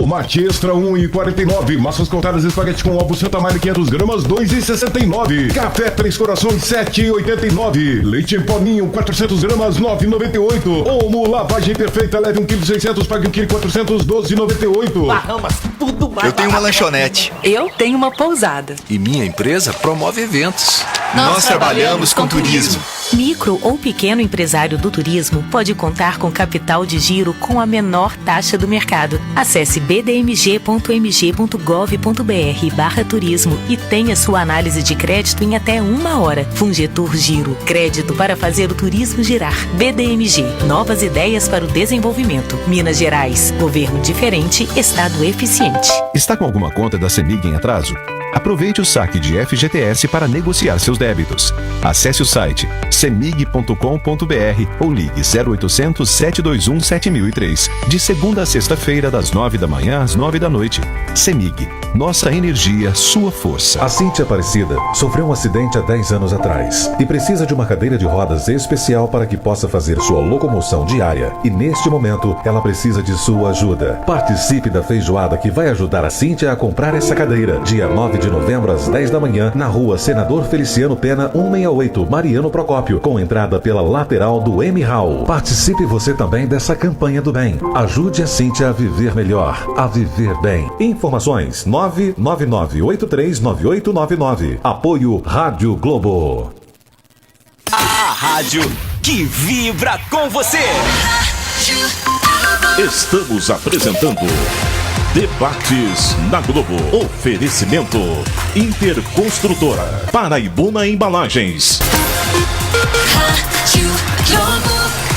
Tomate extra 1,49. Massas cortadas espaguete com ovos Santa Maria 500 gramas 2,69. Café Três Corações 7,89. Leite em poninho 400 gramas 9,98. Omo lavagem perfeita, leve 1,6 kg, pague 1,400 12,98. Bahamas, tudo mais. Eu tenho uma lanchonete. Eu tenho uma pousada. E minha empresa promove eventos. Nós trabalhamos com turismo. Micro ou pequeno empresário do turismo pode contar com capital de giro com a menor taxa do mercado. Acesse bdmg.mg.gov.br/turismo e tenha sua análise de crédito em até 1 hora. Fungetur Giro, crédito para fazer o turismo girar. BDMG, novas ideias para o desenvolvimento. Minas Gerais, governo diferente, estado eficiente. Está com alguma conta da CEMIG em atraso? Aproveite o saque de FGTS para negociar seus débitos. Acesse o site cemig.com.br ou ligue 0800 721 7003. De segunda a sexta-feira, das 9 da manhã às 9 da noite. CEMIG. Nossa energia, sua força. A Cíntia Aparecida sofreu um acidente há 10 anos atrás e precisa de uma cadeira de rodas especial para que possa fazer sua locomoção diária. E neste momento, ela precisa de sua ajuda. Participe da feijoada que vai ajudar a Cíntia a comprar essa cadeira. Dia 9 de novembro, às 10 da manhã, na rua Senador Feliciano Pena, 168, Mariano Procópio, com entrada pela lateral do M Hall. Participe você também dessa campanha do bem. Ajude a Cíntia a viver melhor, a viver bem. Informações 999839899. Apoio Rádio Globo. A rádio que vibra com você. Estamos apresentando Debates na Globo. Oferecimento Interconstrutora, Paraibuna Embalagens.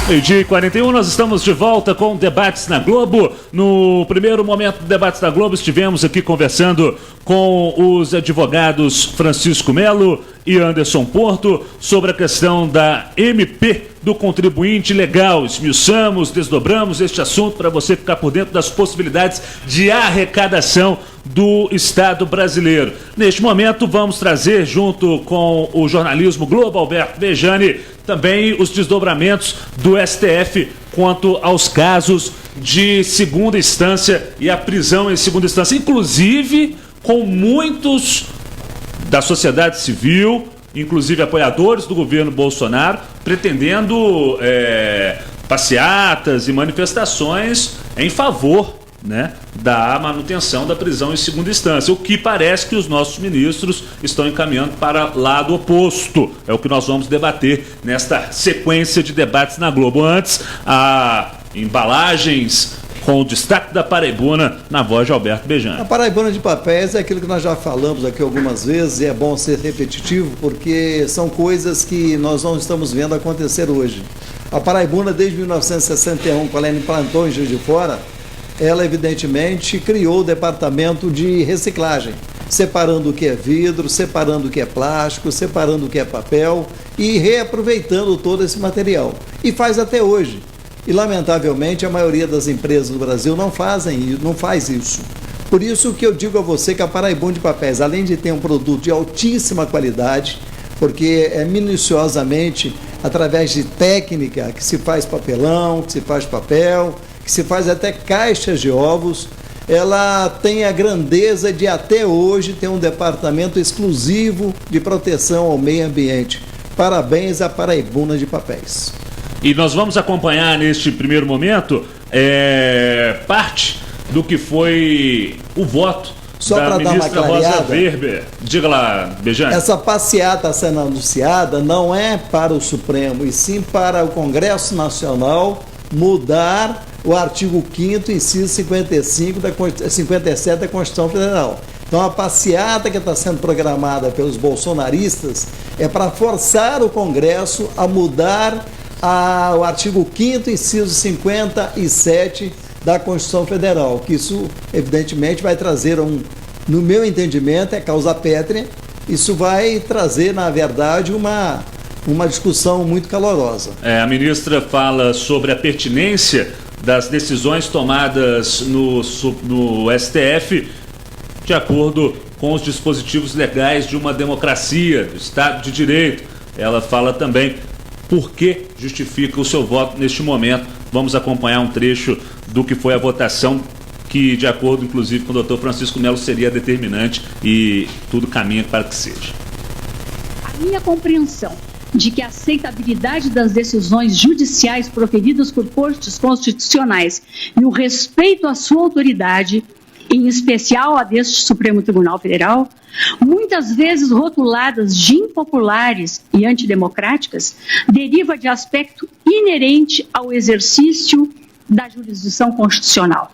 Meio-dia e 41, nós estamos de volta com Debates na Globo. No primeiro momento do Debates na Globo, estivemos aqui conversando com os advogados Francisco Melo e Anderson Porto sobre a questão da MP do contribuinte legal. Esmiuçamos, desdobramos este assunto para você ficar por dentro das possibilidades de arrecadação do Estado brasileiro. Neste momento, vamos trazer, junto com o jornalismo Globo, Alberto Bejani, também os desdobramentos do STF quanto aos casos de segunda instância e a prisão em segunda instância, inclusive com muitos da sociedade civil, inclusive apoiadores do governo Bolsonaro, pretendendo passeatas e manifestações em favor, né, da manutenção da prisão em segunda instância, o que parece que os nossos ministros estão encaminhando para lado oposto. É o que nós vamos debater nesta sequência de debates na Globo. Antes, embalagens com o destaque da Paraibuna, na voz de Alberto Bejani. A Paraibuna de papéis é aquilo que nós já falamos aqui algumas vezes, e é bom ser repetitivo, porque são coisas que nós não estamos vendo acontecer hoje. A Paraibuna, desde 1961, quando ela implantou em Juiz de Fora, ela evidentemente criou o departamento de reciclagem, separando o que é vidro, separando o que é plástico, separando o que é papel e reaproveitando todo esse material. E faz até hoje. E, lamentavelmente, a maioria das empresas do Brasil não faz isso. Por isso que eu digo a você que a Paraibuna de Papéis, além de ter um produto de altíssima qualidade, porque é minuciosamente, através de técnica, que se faz papelão, que se faz papel, que se faz até caixas de ovos, ela tem a grandeza de até hoje ter um departamento exclusivo de proteção ao meio ambiente. Parabéns à Paraibuna de Papéis. E nós vamos acompanhar neste primeiro momento parte do que foi o voto só da ministra Rosa Weber. Diga lá, Bejani. Essa passeata sendo anunciada não é para o Supremo, e sim para o Congresso Nacional mudar o artigo 5º, inciso 57 da Constituição Federal. Então a passeata que está sendo programada pelos bolsonaristas é para forçar o Congresso a mudar o artigo 5º, inciso 57 da Constituição Federal, que isso evidentemente vai trazer no meu entendimento, é causa pétrea. Isso vai trazer, na verdade, uma discussão muito calorosa. A ministra fala sobre a pertinência das decisões tomadas no STF de acordo com os dispositivos legais de uma democracia, do Estado de Direito. Ela fala também por que justifica o seu voto neste momento. Vamos acompanhar um trecho do que foi a votação que, de acordo, inclusive, com o doutor Francisco Melo, seria determinante e tudo caminha para que seja. A minha compreensão de que a aceitabilidade das decisões judiciais proferidas por cortes constitucionais e o respeito à sua autoridade, em especial a deste Supremo Tribunal Federal, muitas vezes rotuladas de impopulares e antidemocráticas, deriva de aspecto inerente ao exercício da jurisdição constitucional.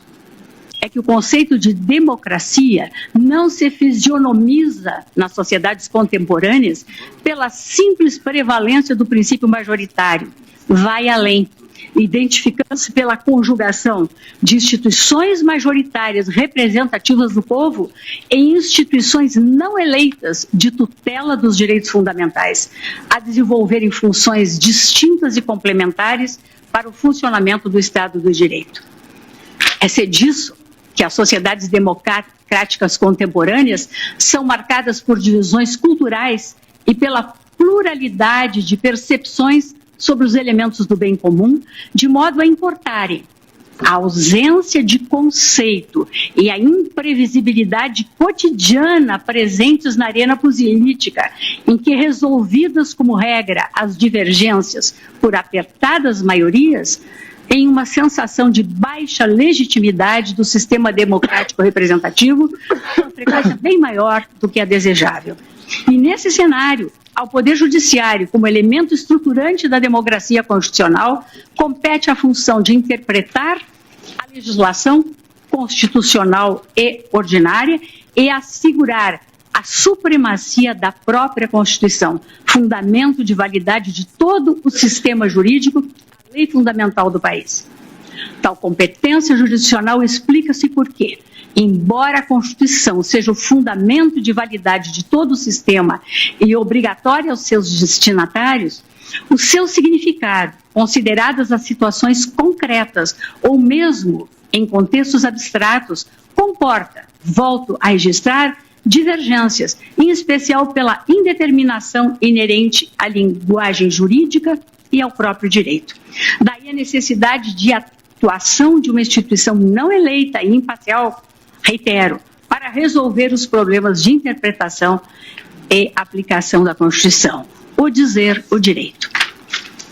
É que o conceito de democracia não se fisionomiza nas sociedades contemporâneas pela simples prevalência do princípio majoritário. Vai além, identificando-se pela conjugação de instituições majoritárias representativas do povo em instituições não eleitas de tutela dos direitos fundamentais, a desenvolverem funções distintas e complementares para o funcionamento do Estado do Direito. É ser disso que as sociedades democráticas contemporâneas são marcadas por divisões culturais e pela pluralidade de percepções sobre os elementos do bem comum, de modo a importarem a ausência de conceito e a imprevisibilidade cotidiana presentes na arena política, em que, resolvidas como regra as divergências por apertadas maiorias, em uma sensação de baixa legitimidade do sistema democrático representativo, com uma frequência bem maior do que a desejável. E nesse cenário, ao Poder Judiciário, como elemento estruturante da democracia constitucional, compete a função de interpretar a legislação constitucional e ordinária e assegurar a supremacia da própria Constituição, fundamento de validade de todo o sistema jurídico, a lei fundamental do país. Tal competência jurisdicional explica-se porque, embora a Constituição seja o fundamento de validade de todo o sistema e obrigatória aos seus destinatários, o seu significado, consideradas as situações concretas ou mesmo em contextos abstratos, comporta, volto a registrar, divergências, em especial pela indeterminação inerente à linguagem jurídica e ao próprio direito. Daí a necessidade de atuação de uma instituição não eleita e imparcial, reitero, para resolver os problemas de interpretação e aplicação da Constituição, o dizer o direito.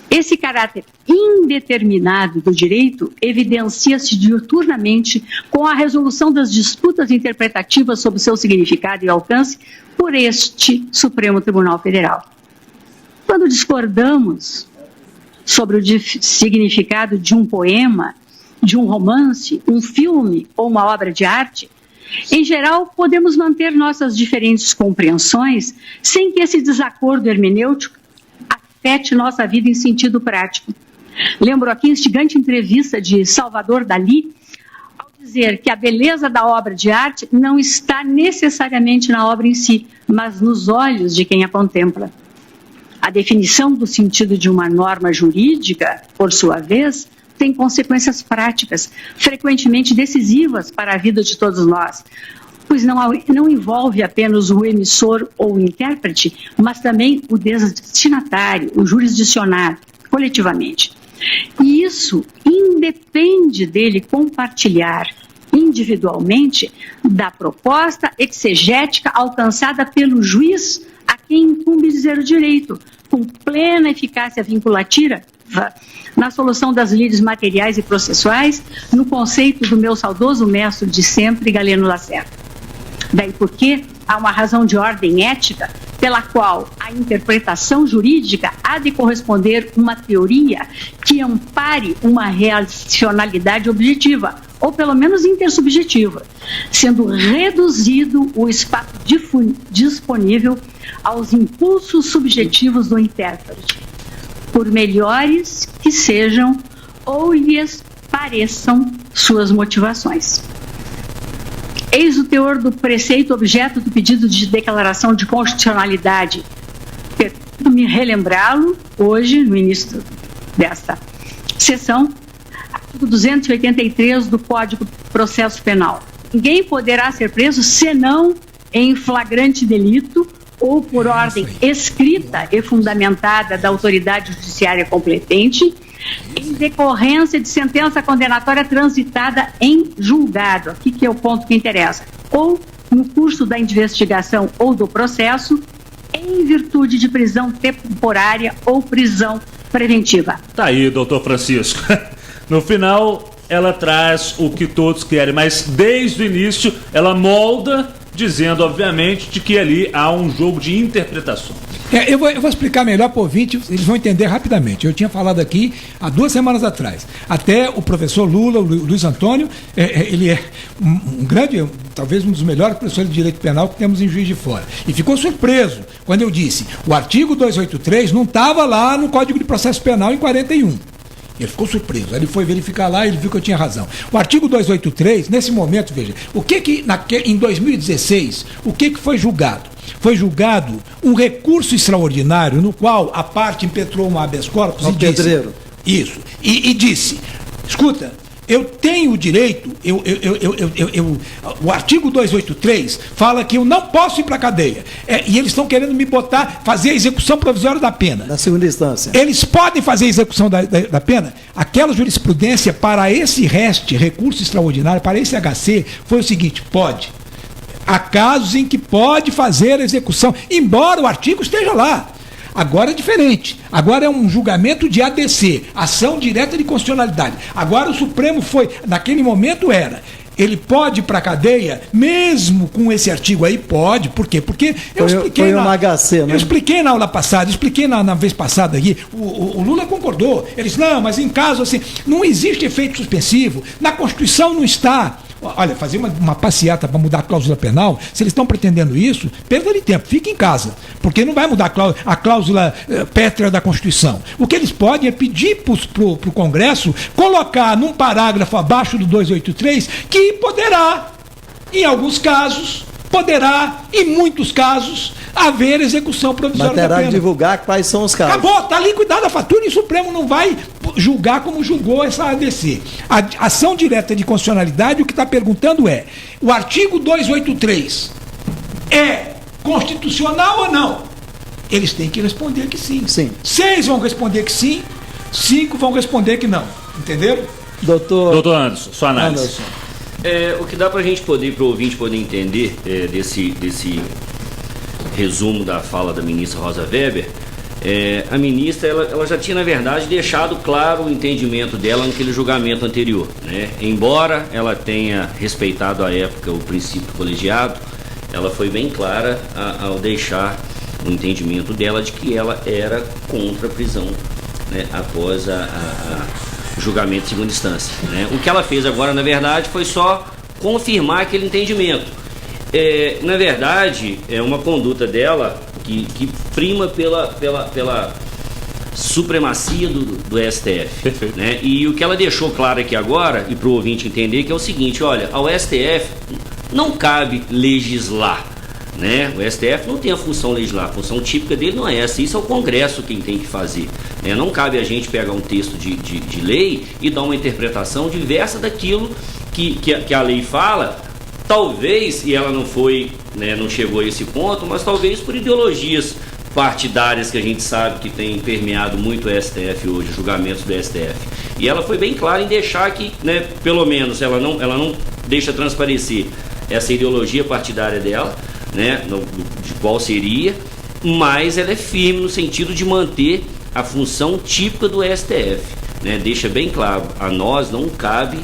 Esse caráter indeterminado do direito evidencia-se diuturnamente com a resolução das disputas interpretativas sobre seu significado e alcance por este Supremo Tribunal Federal. Quando discordamos sobre o significado de um poema, de um romance, um filme ou uma obra de arte, em geral, podemos manter nossas diferentes compreensões sem que esse desacordo hermenêutico afete nossa vida em sentido prático. Lembro aqui a instigante entrevista de Salvador Dalí, ao dizer que a beleza da obra de arte não está necessariamente na obra em si, mas nos olhos de quem a contempla. A definição do sentido de uma norma jurídica, por sua vez, tem consequências práticas, frequentemente decisivas para a vida de todos nós, pois não envolve apenas o emissor ou o intérprete, mas também o destinatário, o jurisdicionado, coletivamente. E isso independe dele compartilhar individualmente da proposta exegética alcançada pelo juiz a quem incumbe dizer o direito, com plena eficácia vinculativa na solução das lides materiais e processuais, no conceito do meu saudoso mestre de sempre, Galeno Lacerda. Daí porque há uma razão de ordem ética pela qual a interpretação jurídica há de corresponder uma teoria que ampare uma racionalidade objetiva, ou pelo menos intersubjetiva, sendo reduzido o espaço disponível aos impulsos subjetivos do intérprete, por melhores que sejam ou lhes pareçam suas motivações. Eis o teor do preceito objeto do pedido de declaração de constitucionalidade. Permito-me relembrá-lo hoje, no início desta sessão, artigo 283 do Código de Processo Penal. Ninguém poderá ser preso senão em flagrante delito ou por ordem escrita e fundamentada da autoridade judiciária competente em decorrência de sentença condenatória transitada em julgado. Aqui que é o ponto que interessa. Ou no curso da investigação ou do processo, em virtude de prisão temporária ou prisão preventiva. Tá aí, doutor Francisco. No final, ela traz o que todos querem, mas desde o início ela molda, dizendo, obviamente, de que ali há um jogo de interpretação. Eu vou explicar melhor para o ouvinte, eles vão entender rapidamente. Eu tinha falado aqui há 2 semanas atrás. Até o professor Lula, o Luiz Antônio, ele é um grande, talvez um dos melhores professores de direito penal que temos em Juiz de Fora. E ficou surpreso quando eu disse, o artigo 283 não estava lá no Código de Processo Penal em 41. Ele ficou surpreso, ele foi verificar lá e ele viu que eu tinha razão. O artigo 283, nesse momento, veja, em 2016, o que foi julgado? Foi julgado um recurso extraordinário no qual a parte impetrou um habeas corpus e disse... Pedreiro. Isso, e disse, escuta, eu tenho o direito, o artigo 283 fala que eu não posso ir para a cadeia. E eles estão querendo me botar, fazer a execução provisória da pena. Na segunda instância. Eles podem fazer a execução da pena? Aquela jurisprudência para esse recurso extraordinário, para esse HC, foi o seguinte, pode. Há casos em que pode fazer a execução, embora o artigo esteja lá. Agora é diferente. Agora é um julgamento de ADC, ação direta de constitucionalidade. Agora o Supremo foi, naquele momento ele pode ir para a cadeia, mesmo com esse artigo aí? Pode. Por quê? Porque eu expliquei HC, né? Eu expliquei na aula passada, expliquei na vez passada aqui, o Lula concordou. Ele disse, não, mas em caso assim, não existe efeito suspensivo, na Constituição não está. Olha, fazer uma passeata para mudar a cláusula penal, se eles estão pretendendo isso, perda de tempo, fique em casa, porque não vai mudar a cláusula pétrea da Constituição. O que eles podem é pedir para o Congresso colocar num parágrafo abaixo do 283 que poderá, em alguns casos, em muitos casos, haver execução provisória da pena. Mas terá que divulgar quais são os casos. Acabou, está liquidada a fatura e o Supremo não vai julgar como julgou essa ADC. A ação direta de constitucionalidade, o que está perguntando é, o artigo 283 é constitucional ou não? Eles têm que responder que sim. 6 vão responder que sim, 5 vão responder que não. Entenderam? Doutor Anderson, sua análise. Anderson. O que dá para a gente poder, para o ouvinte poder entender desse resumo da fala da ministra Rosa Weber, a ministra ela já tinha, na verdade, deixado claro o entendimento dela naquele julgamento anterior, né? Embora ela tenha respeitado à época o princípio colegiado, ela foi bem clara ao deixar o entendimento dela de que ela era contra a prisão, né, após o julgamento de segunda instância, né? O que ela fez agora, na verdade, foi só confirmar aquele entendimento. Na verdade, é uma conduta dela que prima pela supremacia do STF. Perfeito. Né? E o que ela deixou claro aqui agora, e para o ouvinte entender, que é o seguinte, olha, ao STF não cabe legislar, né? O STF não tem a função legislar, a função típica dele não é essa, isso é o Congresso quem tem que fazer, né? Não cabe a gente pegar um texto de lei e dar uma interpretação diversa daquilo que a lei fala, talvez, e ela não foi, né, não chegou a esse ponto, mas talvez por ideologias partidárias que a gente sabe que tem permeado muito o STF hoje, julgamentos do STF. E ela foi bem clara em deixar que, né, pelo menos ela não deixa transparecer essa ideologia partidária dela, né, de qual seria, mas ela é firme no sentido de manter a função típica do STF, né, deixa bem claro, a nós não cabe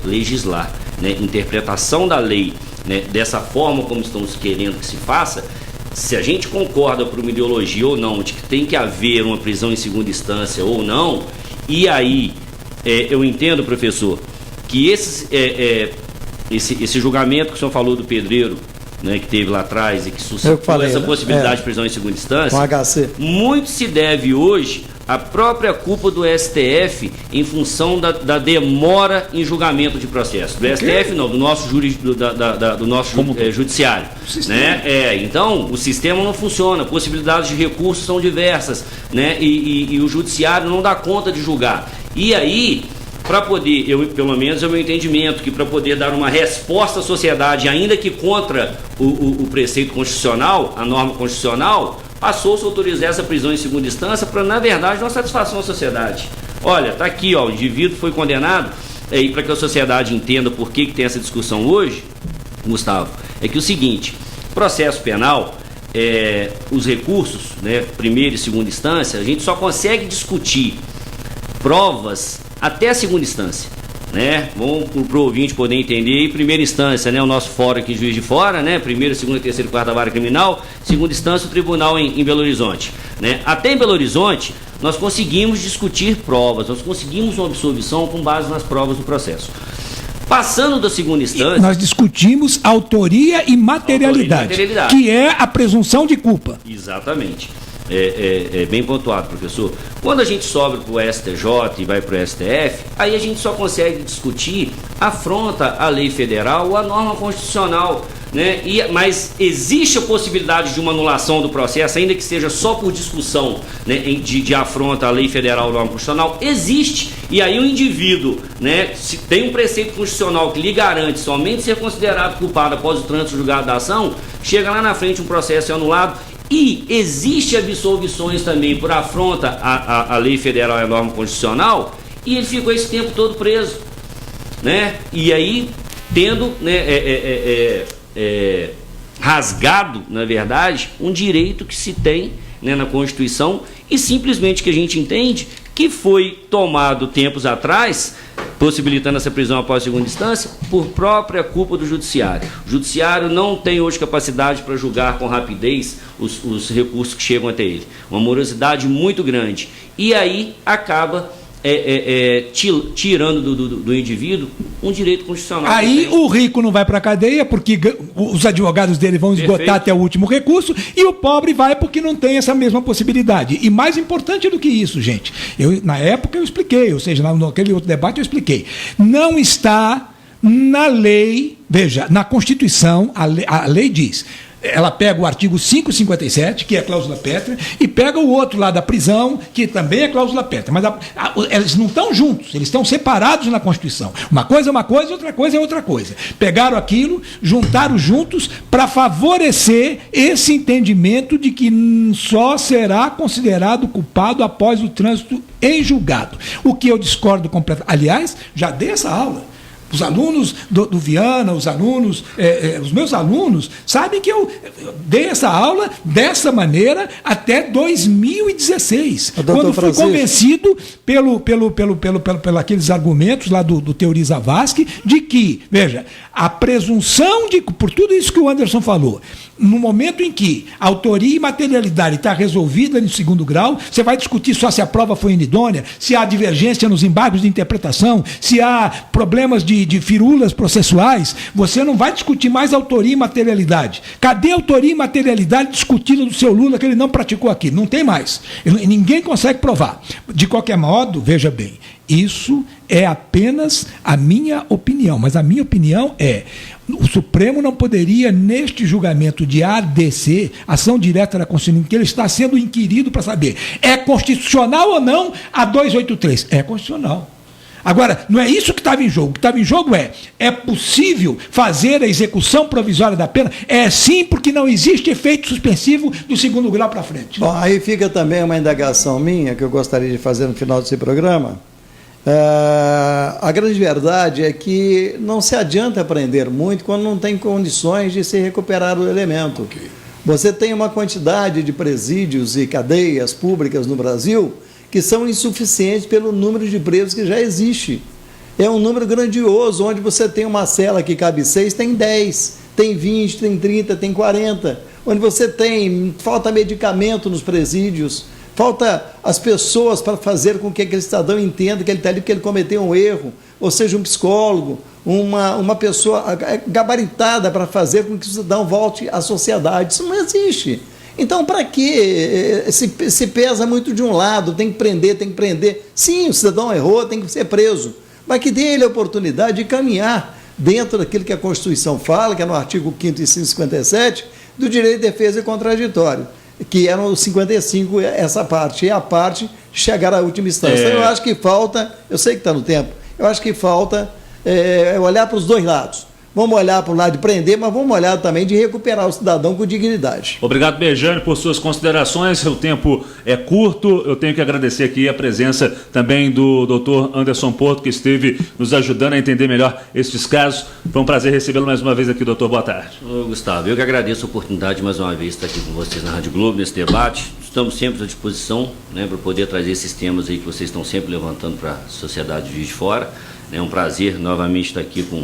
legislar, né, interpretação da lei, né, dessa forma como estamos querendo que se faça. Se a gente concorda por uma ideologia ou não, de que tem que haver uma prisão em segunda instância ou não, e aí eu entendo, professor, que esse julgamento que o senhor falou do Pedreiro, né, que teve lá atrás e que suscitou essa possibilidade de prisão em segunda instância, com HC, muito se deve hoje à própria culpa do STF em função da demora em julgamento de processo. Do STF não, do nosso judiciário. Né? Então, o sistema não funciona, possibilidades de recursos são diversas, né? E o judiciário não dá conta de julgar. E aí, para poder, pelo menos é o meu entendimento, que para poder dar uma resposta à sociedade, ainda que contra o preceito constitucional, a norma constitucional, passou-se a autorizar essa prisão em segunda instância para, na verdade, dar satisfação à sociedade. olha, tá aqui, ó, o indivíduo foi condenado, e para que a sociedade entenda por que tem essa discussão hoje, Gustavo, é que o seguinte, processo penal, os recursos, né, primeira e segunda instância, a gente só consegue discutir provas até a segunda instância, né? Vamos para o ouvinte poder entender. Em primeira instância, né, o nosso fórum aqui, Juiz de Fora, né, primeira, segunda, terceira e quarta vara criminal, segunda instância, o tribunal em Belo Horizonte, né? Até em Belo Horizonte, nós conseguimos discutir provas, nós conseguimos uma absolvição com base nas provas do processo. Passando da segunda instância... Nós discutimos autoria e materialidade, que é a presunção de culpa. Exatamente. É bem pontuado, professor. Quando a gente sobe para o STJ e vai para o STF, aí a gente só consegue discutir afronta a lei federal ou a norma constitucional, né? Mas existe a possibilidade de uma anulação do processo, ainda que seja só por discussão, né, de afronta a lei federal ou norma constitucional, existe. E aí o indivíduo, né, se tem um preceito constitucional que lhe garante somente ser considerado culpado após o trânsito julgado da ação, chega lá na frente um processo é anulado. E existe absolvições também por afronta à lei federal e à norma constitucional, e ele ficou esse tempo todo preso, né? E aí, tendo, né, rasgado, na verdade, um direito que se tem, né, na Constituição, e simplesmente que a gente entende que foi tomado tempos atrás, possibilitando essa prisão após a segunda instância, por própria culpa do judiciário. O judiciário não tem hoje capacidade para julgar com rapidez os recursos que chegam até ele. Uma morosidade muito grande. E aí acaba tirando do indivíduo um direito constitucional. Aí o rico não vai para a cadeia porque os advogados dele vão esgotar Perfeito. Até o último recurso, e o pobre vai porque não tem essa mesma possibilidade. E mais importante do que isso, gente, na época eu expliquei, ou seja, naquele outro debate eu expliquei, não está na lei, veja, na Constituição, a lei diz... Ela pega o artigo 557, que é a cláusula pétrea, e pega o outro lá da prisão, que também é cláusula pétrea. Mas eles não estão juntos, eles estão separados na Constituição. Uma coisa é uma coisa, outra coisa é outra coisa. Pegaram aquilo, juntaram juntos para favorecer esse entendimento de que só será considerado culpado após o trânsito em julgado. O que eu discordo completamente. Aliás, já dei essa aula. Os alunos do Viana, os meus alunos, sabem que eu dei essa aula dessa maneira até 2016. Quando fui convencido pelo aqueles argumentos lá do Teoriza Vasque, de que, veja, a presunção por tudo isso que o Anderson falou, no momento em que a autoria e materialidade está resolvida no segundo grau, você vai discutir só se a prova foi inidônea, se há divergência nos embargos de interpretação, se há problemas de firulas processuais, você não vai discutir mais autoria e materialidade. Cadê a autoria e materialidade discutida do seu Lula que ele não praticou aqui? Não tem mais. Ninguém consegue provar. De qualquer modo, veja bem, isso é apenas a minha opinião, mas a minha opinião é: o Supremo não poderia, neste julgamento de ADC, ação direta da Constituição, que ele está sendo inquirido para saber, é constitucional ou não a 283? É constitucional. Agora, não é isso que estava em jogo. O que estava em jogo é possível fazer a execução provisória da pena? É sim, porque não existe efeito suspensivo do segundo grau para frente. Bom, aí fica também uma indagação minha, que eu gostaria de fazer no final desse programa. A grande verdade é que não se adianta aprender muito quando não tem condições de se recuperar o elemento. Okay. Você tem uma quantidade de presídios e cadeias públicas no Brasil que são insuficientes pelo número de presos que já existe. É um número grandioso, onde você tem uma cela que cabe 6, tem 10, tem 20, tem 30, tem 40, onde você falta medicamento nos presídios, falta as pessoas para fazer com que aquele cidadão entenda que ele está ali porque ele cometeu um erro, ou seja, um psicólogo, uma pessoa gabaritada para fazer com que o cidadão volte à sociedade. Isso não existe. Então, para que se pesa muito de um lado, tem que prender. Sim, o cidadão errou, tem que ser preso, mas que dê ele a oportunidade de caminhar dentro daquilo que a Constituição fala, que é no artigo 5º e 57, do direito de defesa e contraditório, que é no 55 essa parte, é a parte de chegar à última instância. Então, eu acho que falta, eu sei que está no tempo, eu acho que falta olhar para os dois lados. Vamos olhar para o lado de prender, mas vamos olhar também de recuperar o cidadão com dignidade. Obrigado, Bejane, por suas considerações. O tempo é curto. Eu tenho que agradecer aqui a presença também do Dr. Anderson Porto, que esteve nos ajudando a entender melhor estes casos. Foi um prazer recebê-lo mais uma vez aqui, doutor. Boa tarde. Ô, Gustavo, eu que agradeço a oportunidade mais uma vez de estar aqui com vocês na Rádio Globo, nesse debate. Estamos sempre à disposição, né, para poder trazer esses temas aí que vocês estão sempre levantando para a sociedade de Juiz de Fora. É um prazer novamente estar aqui com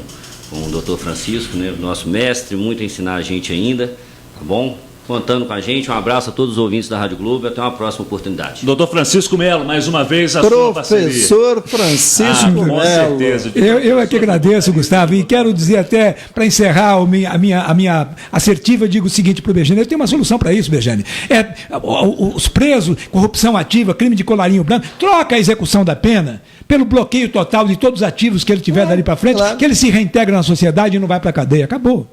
o doutor Francisco, né, nosso mestre, muito a ensinar a gente ainda, tá bom? Contando com a gente, um abraço a todos os ouvintes da Rádio Globo e até uma próxima oportunidade. Doutor Francisco Melo, mais uma vez a sua parceria. Professor Francisco Melo. Com certeza. Eu é que agradeço, Gustavo, e quero dizer até, para encerrar a minha assertiva, digo o seguinte para o Bejane, eu tenho uma solução para isso, Bejane. Os presos, corrupção ativa, crime de colarinho branco, troca a execução da pena pelo bloqueio total de todos os ativos que ele tiver dali para frente, que ele se reintegra na sociedade e não vai para a cadeia. Acabou.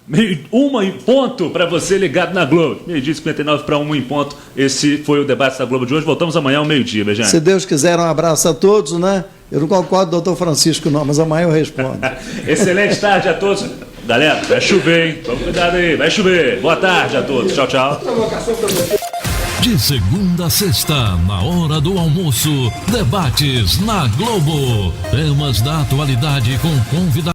1 em ponto para você ligado na Globo. 12h59 para 1 em ponto. Esse foi o debate da Globo de hoje. Voltamos amanhã ao meio-dia, Bejane. Se Deus quiser, um abraço a todos, né? Eu não concordo com o doutor Francisco, não, mas amanhã eu respondo. Excelente tarde a todos. Galera, vai chover, hein? Toma cuidado aí, vai chover. Boa tarde a todos. Tchau, tchau. De segunda a sexta, na hora do almoço, debates na Globo. Temas da atualidade com convidados.